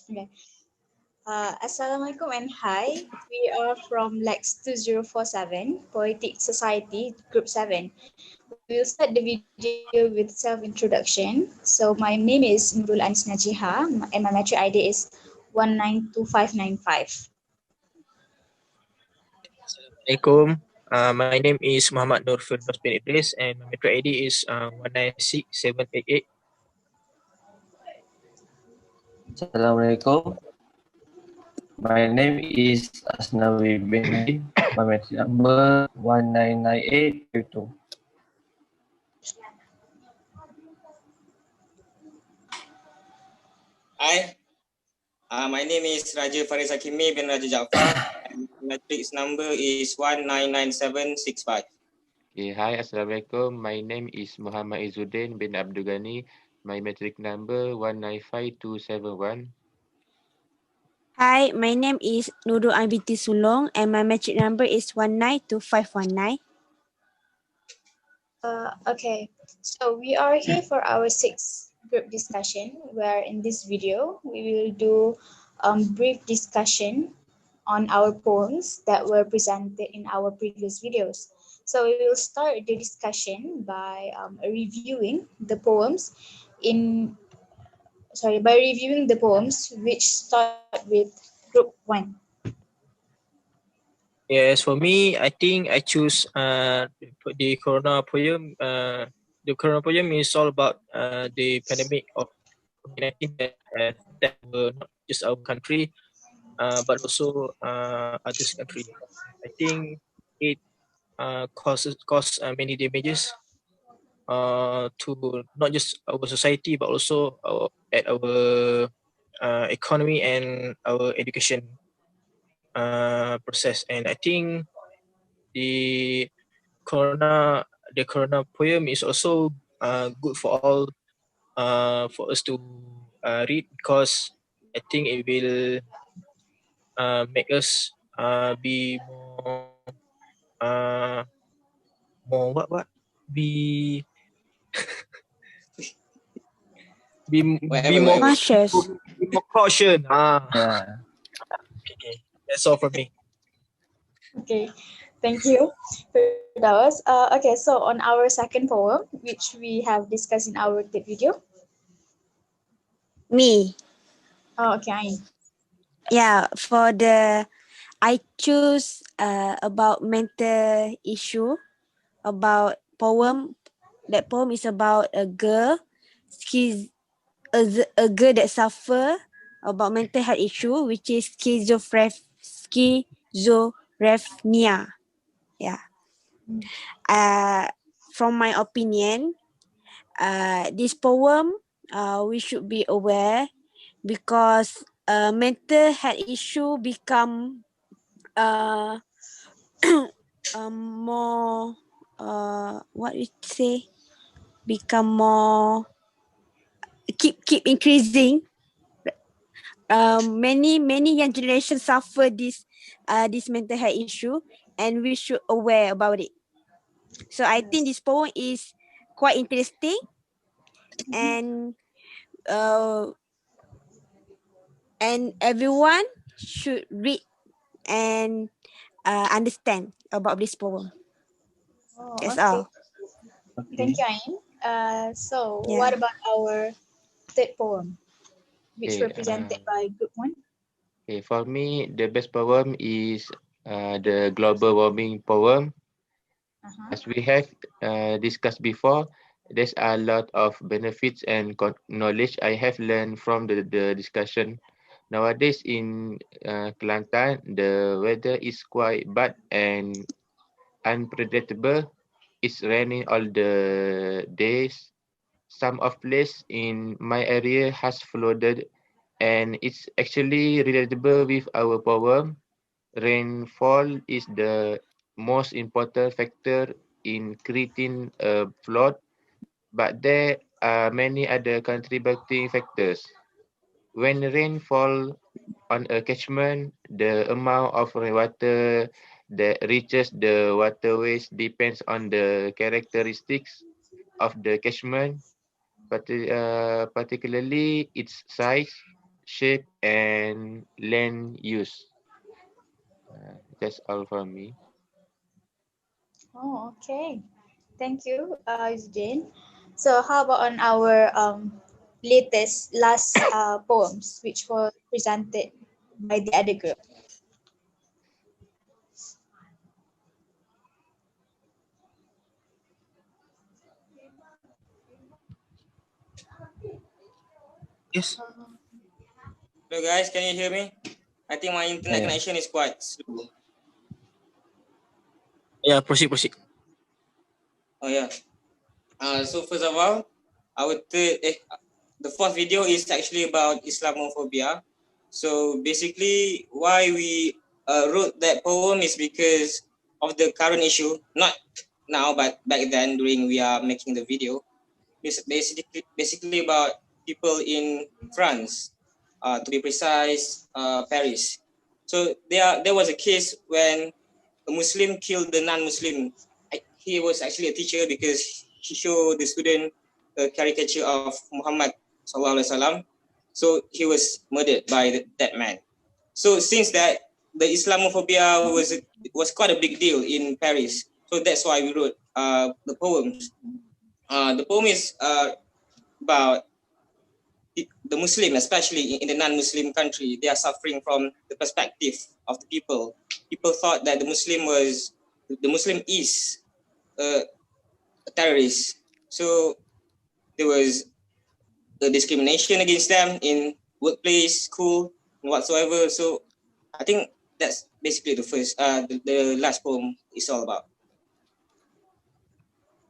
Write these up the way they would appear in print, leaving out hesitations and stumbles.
Okay. Assalamualaikum and hi. We are from LAX 2047, Poetic Society, Group 7. We will start the video with self-introduction. So my name is Nurul Anis Najiha and my metric ID is 192595. Assalamualaikum. My name is Muhammad Nur Firdaus bin Idris and my metro ID is 196788. Assalamualaikum. My name is Asnawi bin. My metric number 199852. Hi, my name is Raja Faris Hakimi bin Raja Jaafar and matrix number is 199765. Okay, hi, Assalamualaikum. My name is Muhammad Izzuddin bin Abdul Ghani. My metric number 195271. Hi, my name is Nurul Binti Sulong and my metric number is 192519. Okay, so we are here for our sixth group discussion, where in this video we will do brief discussion on our poems that were presented in our previous videos. So we will start the discussion by reviewing the poems which start with group 1. Yes, for me, I think I choose the Corona poem. The Corona poem is all about the pandemic of COVID-19 that were not just our country, but also others country. I think it caused many damages to not just our society but also at our economy and our education process. And I think the corona poem is also good for all for us to read, because I think it will make us be more what be be more Cautious. be more caution. Yeah. Okay, that's all from me. Okay, thank you, Firdaus. Okay, so on our second poem, which we have discussed in our third video. Me. Oh, okay, Ain. Yeah, I choose about mental issue, about poem. That poem is about a girl. She's a girl that suffer about mental health issue, which is schizophrenia. Yeah. From my opinion, this poem, we should be aware, because mental health issue become more what we say, become more keep increasing. Many young generations suffer this mental health issue, and we should aware about it. So I think this poem is quite interesting, and everyone should read and understand about this poem. Oh, That's okay. all. Thank you, Ain. So Yeah. what about our third poem, which Okay, represented by group 1? Okay, for me, the best poem is the global warming poem. As we have discussed before, there's a lot of benefits and knowledge I have learned from the discussion. Nowadays in Kelantan, the weather is quite bad and unpredictable. It's raining all the days. Some of place in my area has flooded, and it's actually relatable with our poem. Rainfall is the most important factor in creating a flood, but there are many other contributing factors. When rain fall on a catchment, the amount of rainwater that reaches the waterways depends on the characteristics of the catchment, particularly its size. shape, and land use. That's all from me. Oh, okay. Thank you, Jane. So how about on our last poems, which were presented by the other group? Yes. Hello guys, can you hear me? I think my internet Yeah. connection is quite slow. Yeah, proceed. Oh yeah. So first of all, the fourth video is actually about Islamophobia. So basically, why we wrote that poem is because of the current issue, not now, but back then during we are making the video. It's basically about people in France, to be precise, Paris. So there was a case when a Muslim killed the non-Muslim. He was actually a teacher because he showed the student a caricature of Muhammad sallallahu alaihi wasallam. So he was murdered by that man. So since that, the Islamophobia was quite a big deal in Paris. So that's why we wrote the poems. The poem is about the Muslim, especially in the non-Muslim country. They are suffering from the perspective of the people. People thought that the Muslim is a terrorist. So there was a discrimination against them in workplace, school, and whatsoever. So I think that's basically the last poem is all about.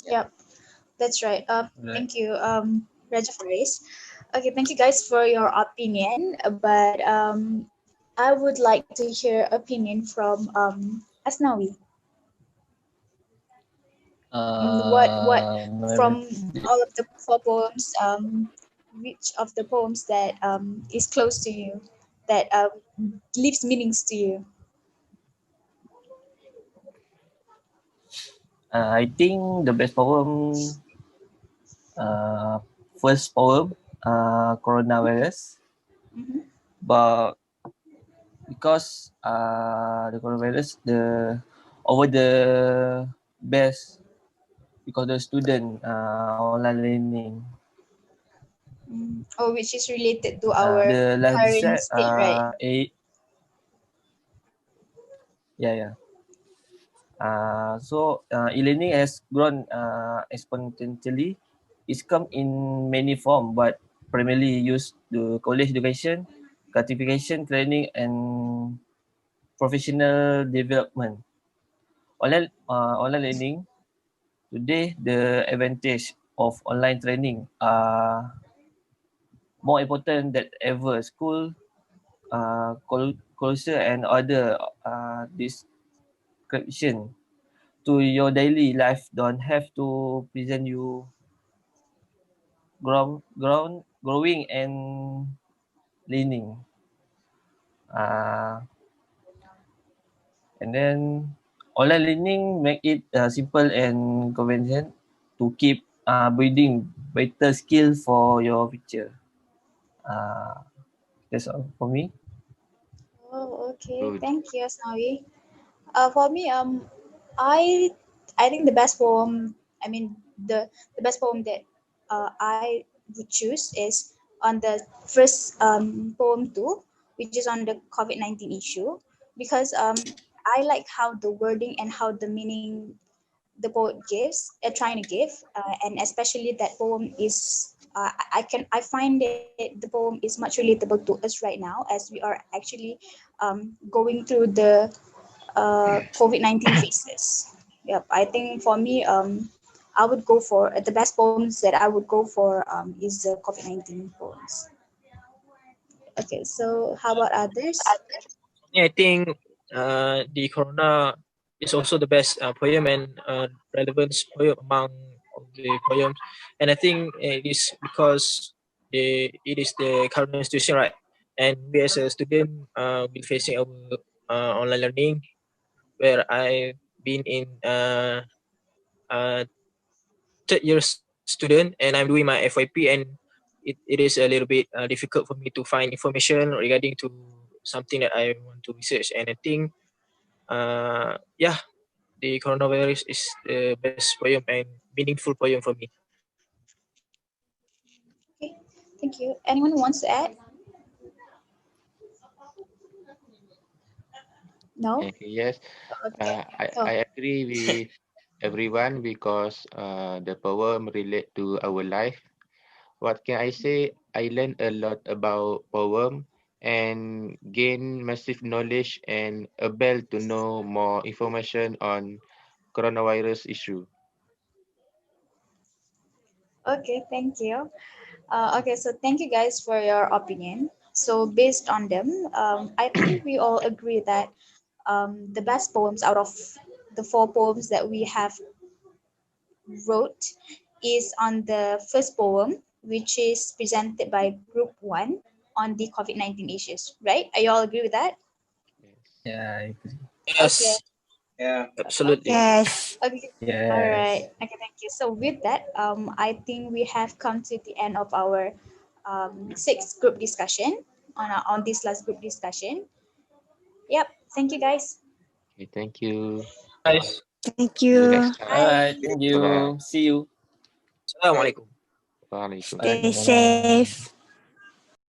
Yep, that's right. Right. Thank you, Raja Faris. Okay, thank you guys for your opinion. But I would like to hear opinion from Asnawi. What Maybe from all of the four poems, which of the poems that is close to you, that leaves meanings to you? I think the best poem, uh, first poem, coronavirus, Mm-hmm. but because the coronavirus, the over the best because the student online learning. Oh, which is related to our The last current set, state, right? yeah. E-learning has grown exponentially. It's come in many forms, but primarily used to college education, certification training, and professional development. Online learning today, the advantage of online training are more important than ever. School, culture, and other description to your daily life don't have to present you growing and learning. Uh, and then online learning make it simple and convenient to keep building better skill for your future. Uh, that's all for me. Oh, okay. Good. Thank you, Asnawi. For me, I I think the best poem. I mean, the best poem that I would choose is on the first poem two, which is on the COVID-19 issue, because I like how the wording and how the meaning the poet gives, trying to give, and especially that poem is. I find it the poem is much relatable to us right now as we are actually going through the COVID-19 phases. Yep, I think for me, I would go for the best poems that I would go for is the COVID-19 poems. Okay, so how about others? Yeah, I think the Corona is also the best poem and relevant poem among all the poems, and I think it is because it is the current situation, right? And we as a student will facing our online learning, where I've been in third year student and I'm doing my FYP, and it is a little bit difficult for me to find information regarding to something that I want to research. And I think, yeah, the coronavirus is the best poem and meaningful poem for me. Okay, thank you. Anyone wants to add? No? Okay, yes, Okay. I So, agree with everyone because the poem relate to our life. What can I say? I learned a lot about poem and gain massive knowledge and able to know more information on coronavirus issue. okay, thank you. Okay, so thank you guys for your opinion. So based on them, I think we all agree that the best poems out of the four poems that we have wrote is on the first poem, which is presented by Group 1 on the COVID-19 issues, right? Are you all agree with that? Yes. Yeah, I agree. Okay, Yes, Yeah. absolutely. okay, Yes. okay. All Yes. right. Okay, thank you. So with that, I think we have come to the end of our sixth group discussion on this last group discussion. Yep. Thank you, guys. Okay, thank you. Guys, Thank See you you. next time. All right. Bye. Thank Bye bye. you. See you. Assalamualaikum. Waalaikumsalam. Stay Waalaikumsalam. safe.